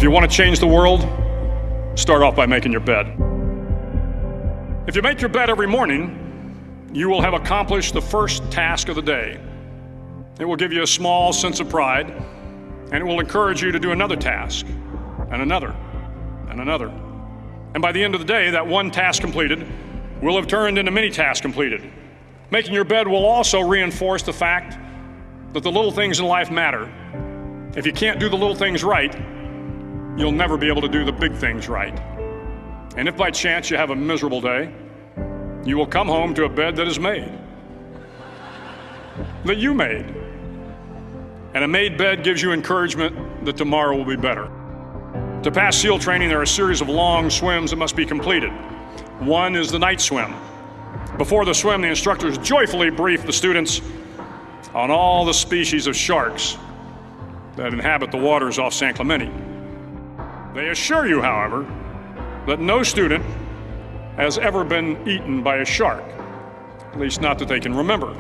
If you want to change the world, start off by making your bed. If you make your bed every morning, you will have accomplished the first task of the day. It will give you a small sense of pride, and it will encourage you to do another task, and another, and another. And by the end of the day, that one task completed will have turned into many tasks completed. Making your bed will also reinforce the fact that the little things in life matter. If you can't do the little things right, you'll never be able to do the big things right. And if by chance you have a miserable day, you will come home to a bed that is made, that you made. And a made bed gives you encouragement that tomorrow will be better. To pass SEAL training, there are a series of long swims that must be completed. One is the night swim. Before the swim, the instructors joyfully brief the students on all the species of sharks that inhabit the waters off San Clemente. They assure you, however, that no student has ever been eaten by a shark, at least not that they can remember.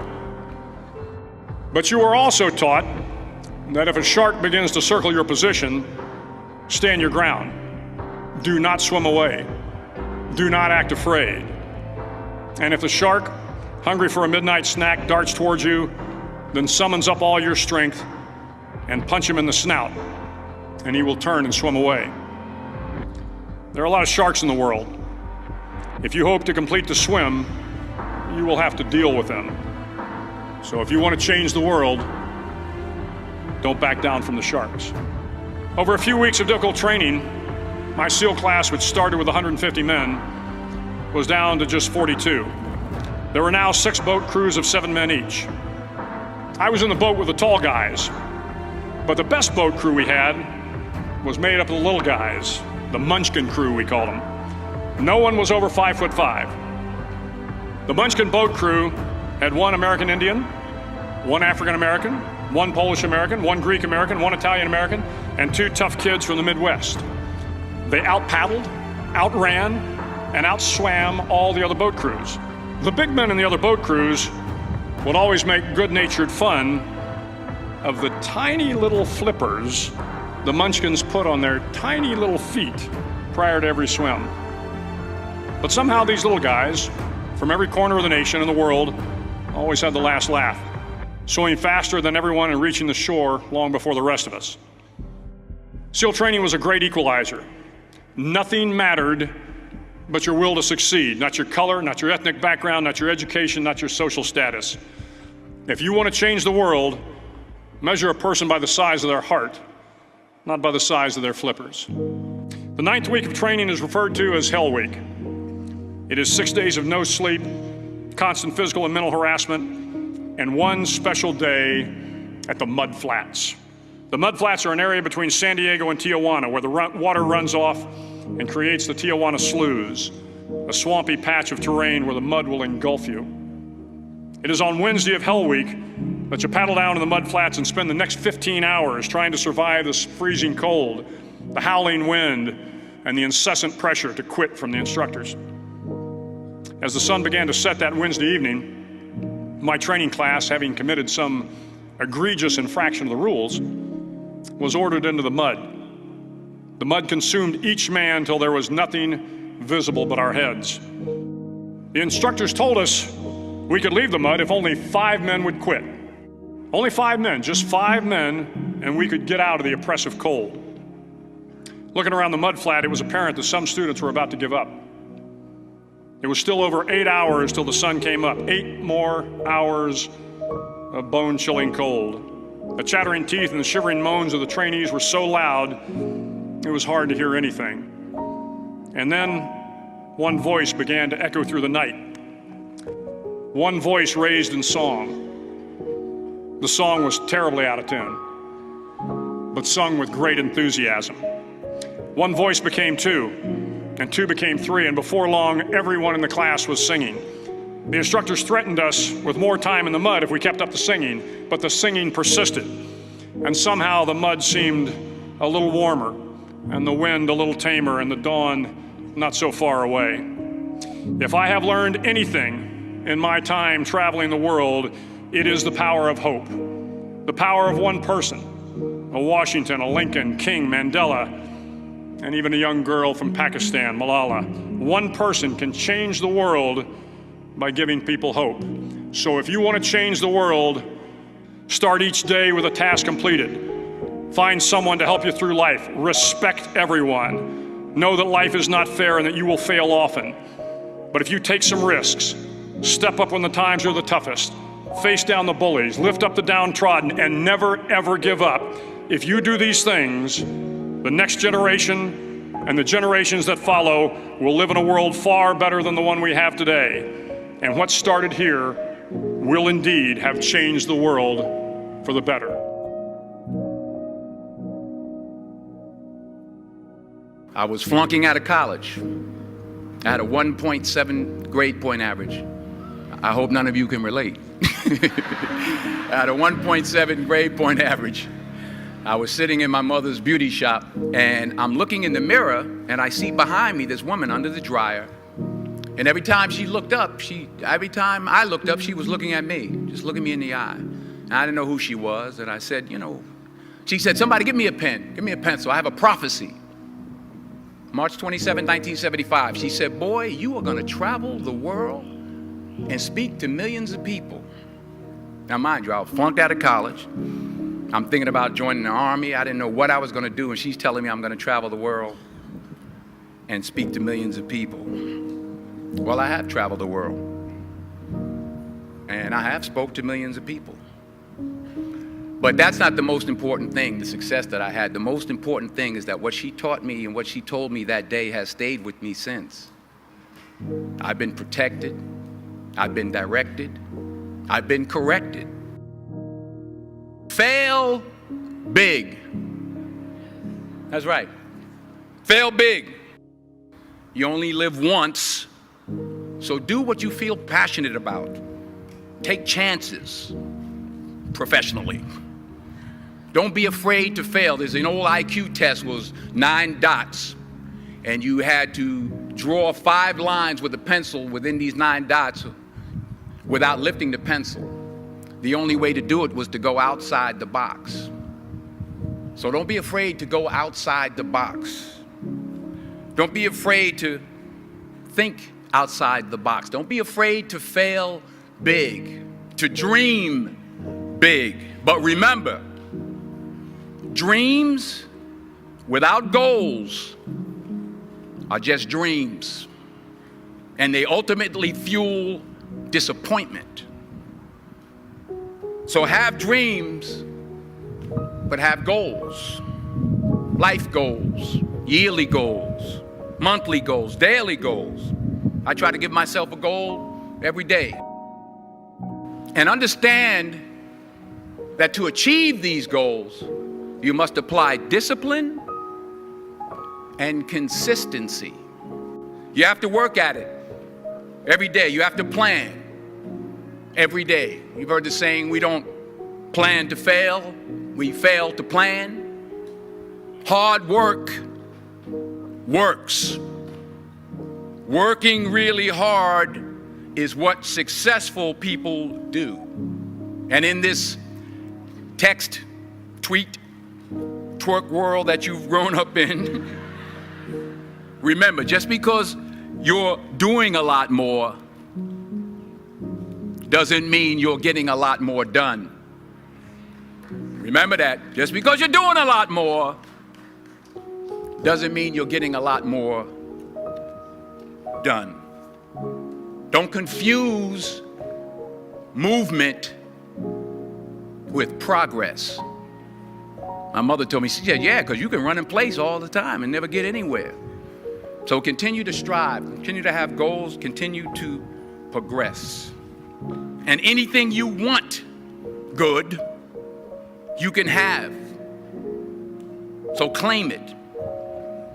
But you are also taught that if a shark begins to circle your position, stand your ground. Do not swim away. Do not act afraid. And if the shark, hungry for a midnight snack, darts towards you, then summons up all your strength and punch him in the snout, and he will turn and swim away. There are a lot of sharks in the world. If you hope to complete the swim, you will have to deal with them. So if you want to change the world, don't back down from the sharks. Over a few weeks of difficult training, my SEAL class, which started with 150 men, was down to just 42. There were now 6 boat crews of 7 men each. I was in the boat with the tall guys, but the best boat crew we had was made up of the little guys, the Munchkin crew, we called them. No one was over 5'5". The Munchkin boat crew had 1 American Indian, 1 African American, 1 Polish American, 1 Greek American, 1 Italian American, and 2 tough kids from the Midwest. They out-paddled, outran, and outswam all the other boat crews. The big men in the other boat crews would always make good-natured fun of the tiny little flippers the Munchkins put on their tiny little feet prior to every swim. But somehow these little guys from every corner of the nation and the world always had the last laugh, swimming faster than everyone and reaching the shore long before the rest of us. SEAL training was a great equalizer. Nothing mattered but your will to succeed, not your color, not your ethnic background, not your education, not your social status. If you want to change the world, measure a person by the size of their heart, not by the size of their flippers. The 9th week of training is referred to as Hell Week. It is 6 days of no sleep, constant physical and mental harassment, and 1 special day at the Mud Flats. The Mud Flats are an area between San Diego and Tijuana where the water runs off and creates the Tijuana Sloughs, a swampy patch of terrain where the mud will engulf you. It is on Wednesday of Hell Week that you paddle down to the Mud Flats and spend the next 15 hours trying to survive this freezing cold, the howling wind, and the incessant pressure to quit from the instructors. As the sun began to set that Wednesday evening, my training class, having committed some egregious infraction of the rules, was ordered into the mud. The mud consumed each man till there was nothing visible but our heads. The instructors told us we could leave the mud if only 5 men would quit. Only 5 men, just 5 men, and we could get out of the oppressive cold. Looking around the mud flat, it was apparent that some students were about to give up. It was still over 8 hours till the sun came up. 8 more hours of bone-chilling cold. The chattering teeth and the shivering moans of the trainees were so loud, it was hard to hear anything. And then one voice began to echo through the night. One voice raised in song. The song was terribly out of tune, but sung with great enthusiasm. One voice became 2, and 2 became 3, and before long, everyone in the class was singing. The instructors threatened us with more time in the mud if we kept up the singing, but the singing persisted. And somehow the mud seemed a little warmer, and the wind a little tamer, and the dawn not so far away. If I have learned anything in my time traveling the world, it is the power of hope. The power of one person, a Washington, a Lincoln, King, Mandela, and even a young girl from Pakistan, Malala. One person can change the world by giving people hope. So if you want to change the world, start each day with a task completed. Find someone to help you through life. Respect everyone. Know that life is not fair and that you will fail often. But if you take some risks, step up when the times are the toughest, face down the bullies, lift up the downtrodden, and never ever give up. If you do these things, the next generation and the generations that follow will live in a world far better than the one we have today. And what started here will indeed have changed the world for the better. I was flunking out of college. I had a 1.7 grade point average. I hope none of you can relate. I had a 1.7 grade point average. I was sitting in my mother's beauty shop, and I'm looking in the mirror, and I see behind me this woman under the dryer. And every time she looked up, every time I looked up, she was looking at me, just looking me in the eye. And I didn't know who she was, and I said, she said, somebody give me a pen, give me a pencil, I have a prophecy. March 27, 1975, she said, boy, you are gonna travel the world and speak to millions of people. Now mind you, I flunked out of college. I'm thinking about joining the army. I didn't know what I was gonna do, and she's telling me I'm gonna travel the world and speak to millions of people. Well, I have traveled the world, and I have spoke to millions of people. But that's not the most important thing, the success that I had. The most important thing is that what she taught me and what she told me that day has stayed with me since. I've been protected, I've been directed, I've been corrected. Fail big. That's right. Fail big. You only live once, so do what you feel passionate about. Take chances professionally. Don't be afraid to fail. There's an old IQ test, was 9 dots, and you had to draw 5 lines with a pencil within these 9 dots without lifting the pencil. The only way to do it was to go outside the box. So don't be afraid to go outside the box. Don't be afraid to think outside the box. Don't be afraid to fail big, to dream big. But remember, dreams without goals are just dreams, and they ultimately fuel disappointment. So have dreams, but have goals. Life goals, yearly goals, monthly goals, daily goals. I try to give myself a goal every day. And understand that to achieve these goals, you must apply discipline and consistency. You have to work at it every day. You have to plan every day. You've heard the saying, we don't plan to fail, we fail to plan. Hard work works. Working really hard is what successful people do. And in this text, tweet, twerk world that you've grown up in, remember, just because you're doing a lot more doesn't mean you're getting a lot more done. Remember that. Just because you're doing a lot more doesn't mean you're getting a lot more done. Don't confuse movement with progress. My mother told me, she said, yeah, because you can run in place all the time and never get anywhere. So continue to strive, continue to have goals, continue to progress. And anything you want good, you can have. So claim it.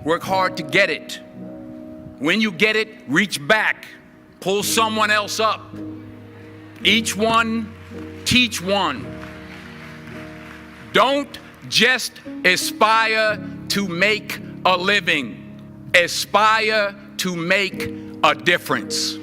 Work hard to get it. When you get it, reach back. Pull someone else up. Each one, teach one. Don't just aspire to make a living. Aspire to make a difference.